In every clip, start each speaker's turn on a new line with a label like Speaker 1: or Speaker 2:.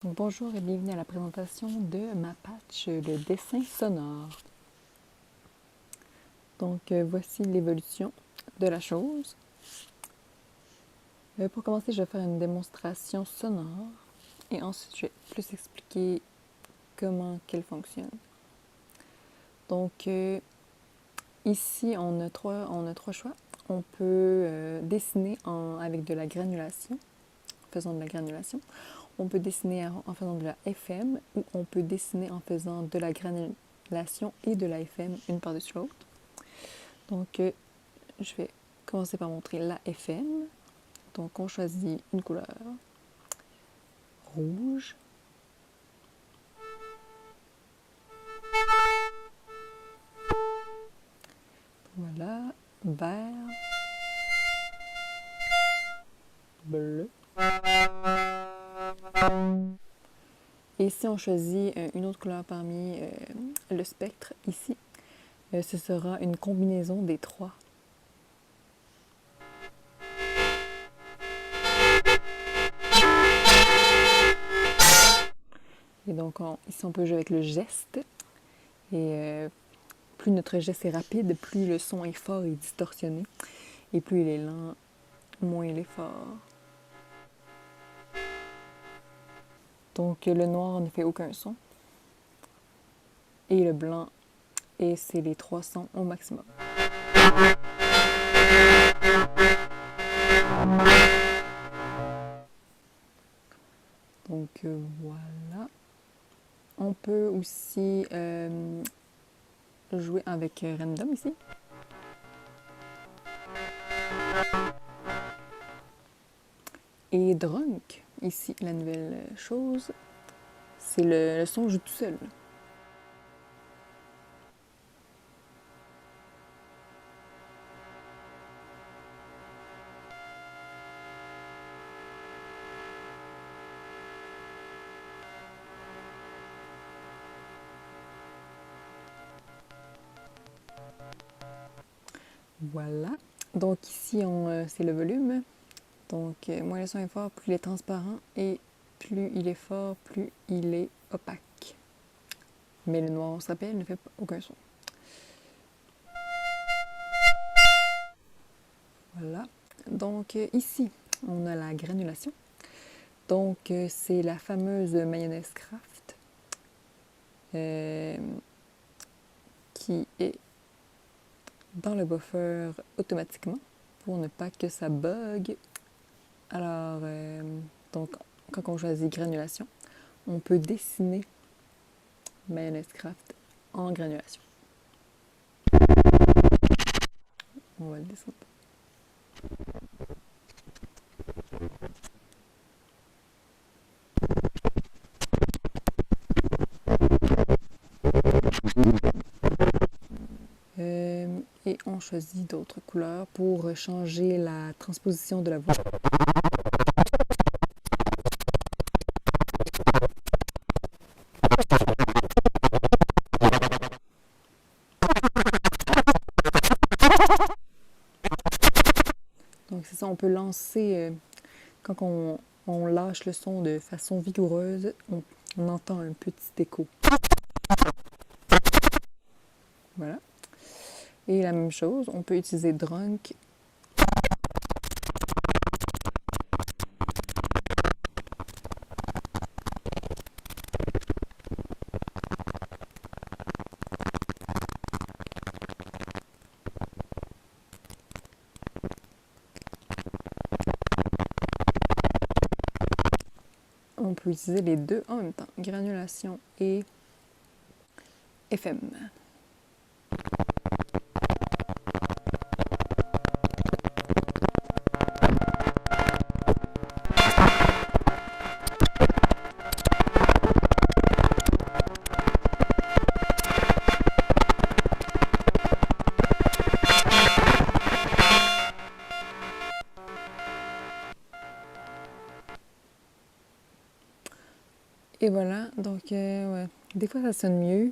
Speaker 1: Donc, bonjour et bienvenue à la présentation de ma patch, le dessin sonore. Donc voici l'évolution de la chose. Pour commencer, je vais faire une démonstration sonore et ensuite je vais plus expliquer comment qu'elle fonctionne. Donc ici, on a trois choix. On peut dessiner avec de la granulation, en faisant de la granulation. On peut dessiner en faisant de la FM ou on peut dessiner en faisant de la granulation et de la FM une par-dessus l'autre. Donc, je vais commencer par montrer la FM. Donc, on choisit une couleur rouge. Voilà, vert, bleu. Et si on choisit une autre couleur parmi le spectre ici, ce sera une combinaison des trois. Et donc, ici, on peut jouer avec le geste. Et plus notre geste est rapide, plus le son est fort et distorsionné. Et plus il est lent, moins il est fort. Donc, le noir ne fait aucun son. Et le blanc, et c'est les trois sons au maximum. Donc, voilà. On peut aussi jouer avec random ici. Et drunk, ici, la nouvelle chose, c'est le son joue tout seul. Voilà. Donc ici, c'est le volume. Donc, moins le son est fort, plus il est transparent et plus il est fort, plus il est opaque. Mais le noir, on se rappelle, ne fait aucun son. Voilà. Donc, ici, on a la granulation. Donc, c'est la fameuse mayonnaise Kraft qui est dans le buffer automatiquement pour ne pas que ça bug. Alors, donc, quand on choisit granulation, on peut dessiner mayonnaise Kraft en granulation. On va le descendre. Et on choisit d'autres couleurs pour changer la transposition de la voix. Donc c'est ça, on peut lancer, quand on lâche le son de façon vigoureuse, on entend un petit écho. Voilà. Et la même chose, on peut utiliser drunk. On peut utiliser les deux en même temps, granulation et FM. Et voilà, donc ouais. Des fois ça sonne mieux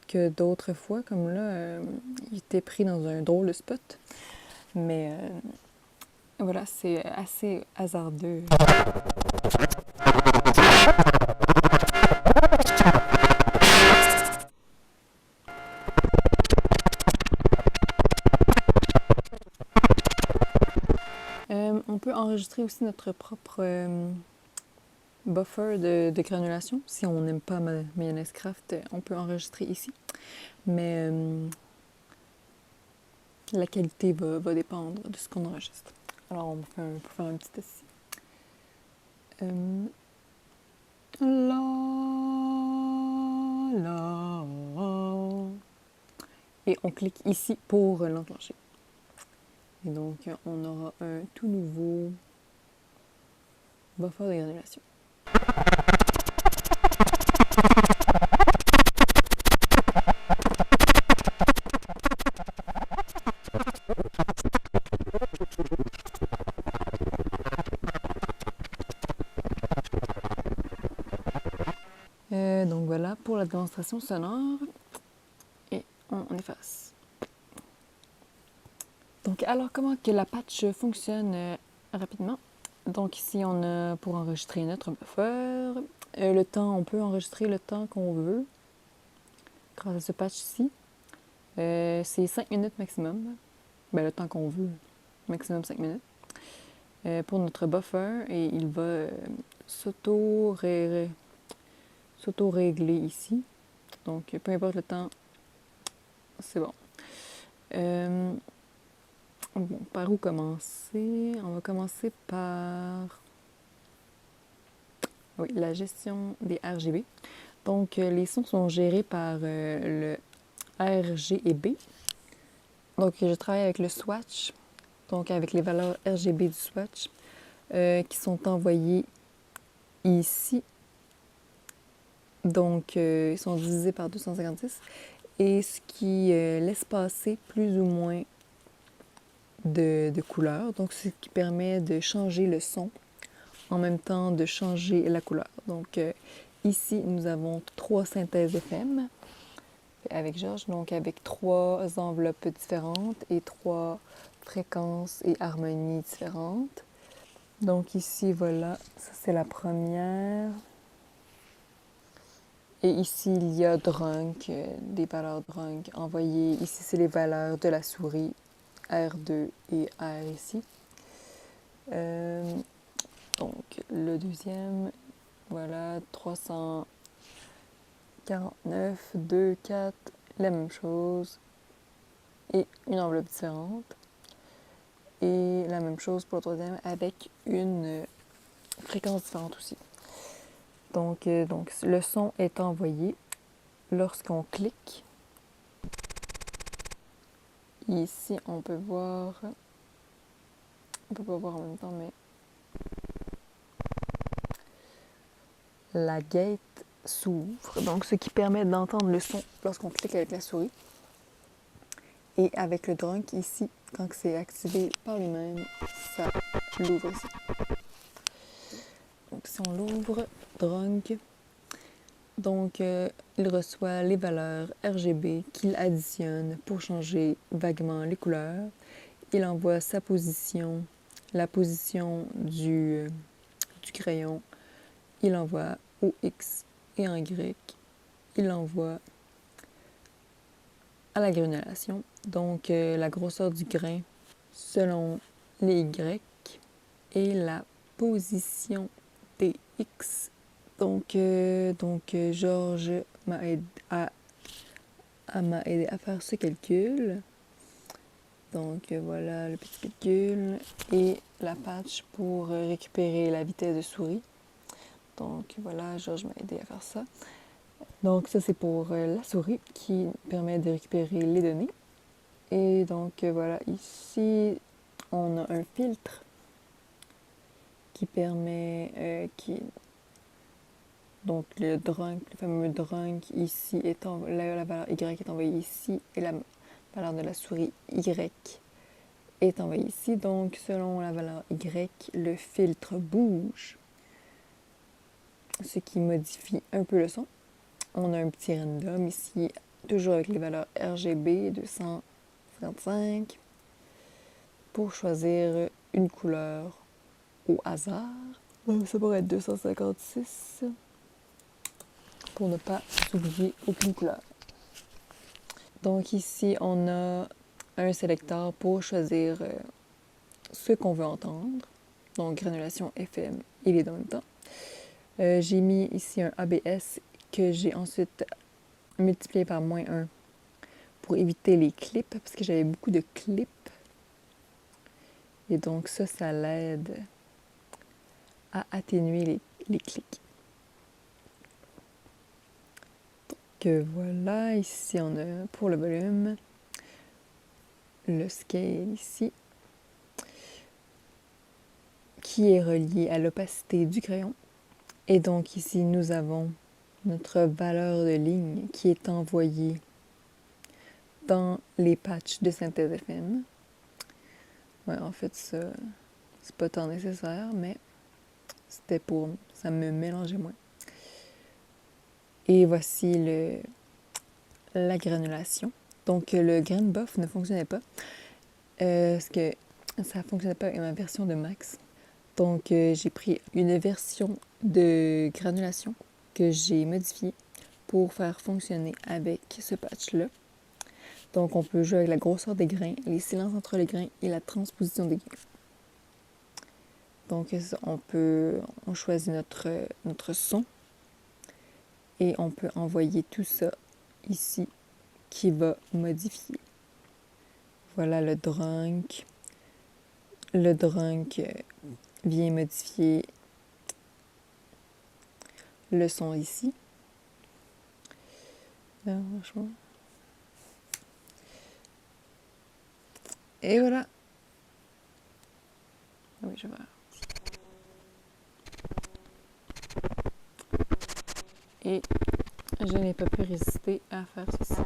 Speaker 1: que d'autres fois, comme là, il était pris dans un drôle de spot. Mais voilà, c'est assez hasardeux. enregistrer aussi notre propre buffer de granulation. Si on n'aime pas Mayonnaise Craft, on peut enregistrer ici. Mais la qualité va dépendre de ce qu'on enregistre. Alors, on peut faire un petit test ici. La, la. Et on clique ici pour l'enclencher. Et donc, on aura un tout nouveau buffer de granulation. Donc voilà pour la démonstration sonore. Et on efface. Donc alors comment que la patch fonctionne rapidement? Donc ici on a pour enregistrer notre buffer. Le temps, on peut enregistrer le temps qu'on veut grâce à ce patch ici. C'est 5 minutes maximum. Ben, le temps qu'on veut, maximum 5 minutes. Pour notre buffer, et il va s'auto-régler ici. Donc, peu importe le temps, c'est bon. Bon, par où commencer? On va commencer par la gestion des RGB. Donc, les sons sont gérés par le RGB. Donc, je travaille avec le swatch, donc avec les valeurs RGB du swatch, qui sont envoyées ici. Donc, ils sont divisés par 256, et ce qui laisse passer plus ou moins de couleurs. Donc, ce qui permet de changer le son en même temps de changer la couleur. Donc, ici, nous avons 3 synthèses FM avec Georges, donc avec 3 enveloppes différentes et 3 fréquences et harmonies différentes. Donc ici, voilà, ça c'est la première. Et ici, il y a drunk, des valeurs drunk envoyées. Ici, c'est les valeurs de la souris, R2 et R ici. Donc, le deuxième, voilà, 349, 2, 4, la même chose. Et une enveloppe différente. Et la même chose pour le troisième avec une fréquence différente aussi. Donc le son est envoyé lorsqu'on clique. Ici, on peut pas voir en même temps, mais la gate s'ouvre, donc ce qui permet d'entendre le son lorsqu'on clique avec la souris. Et avec le drunk ici, quand c'est activé par lui-même, ça l'ouvre ici. Donc si on l'ouvre, drunk, donc il reçoit les valeurs RGB qu'il additionne pour changer vaguement les couleurs. Il envoie sa position, la position du crayon. Il envoie au X et en Y. Il envoie à la granulation. Donc, la grosseur du grain selon les Y et la position des X. Donc Georges m'a aidé à faire ce calcul. Donc, voilà le petit calcul et la patch pour récupérer la vitesse de souris. Donc, voilà, Georges m'a aidé à faire ça. Donc, ça, c'est pour la souris qui permet de récupérer les données. Et donc, voilà, ici, on a un filtre qui permet... donc, le fameux drunk ici, la valeur Y est envoyée ici et la valeur de la souris Y est envoyée ici. Donc, selon la valeur Y, le filtre bouge, ce qui modifie un peu le son. On a un petit random ici, toujours avec les valeurs RGB 255 pour choisir une couleur au hasard. Ça pourrait être 256 pour ne pas oublier aucune couleur. Donc ici, on a un sélecteur pour choisir ce qu'on veut entendre. donc granulation FM et les deux en même temps. J'ai mis ici un ABS que j'ai ensuite multiplié par -1 pour éviter les clips, parce que j'avais beaucoup de clips. Et donc ça l'aide à atténuer les clics. Donc voilà, ici on a pour le volume le scale ici, qui est relié à l'opacité du crayon. Et donc ici, nous avons notre valeur de ligne qui est envoyée dans les patchs de synthèse FM. Ouais, en fait, ça, c'est pas tant nécessaire, mais c'était pour ça me mélangeait moins. Et voici la granulation. Donc, le grain buff ne fonctionnait pas. Parce que ça ne fonctionnait pas avec ma version de Max. Donc, j'ai pris une version de granulation que j'ai modifiée pour faire fonctionner avec ce patch-là. Donc, on peut jouer avec la grosseur des grains, les silences entre les grains et la transposition des grains. Donc, on choisit notre son et on peut envoyer tout ça ici qui va modifier. Voilà le drunk. Le drunk vient modifier le son ici. Là, franchement. Et voilà. Ah oui, je vais. Et je n'ai pas pu résister à faire ceci.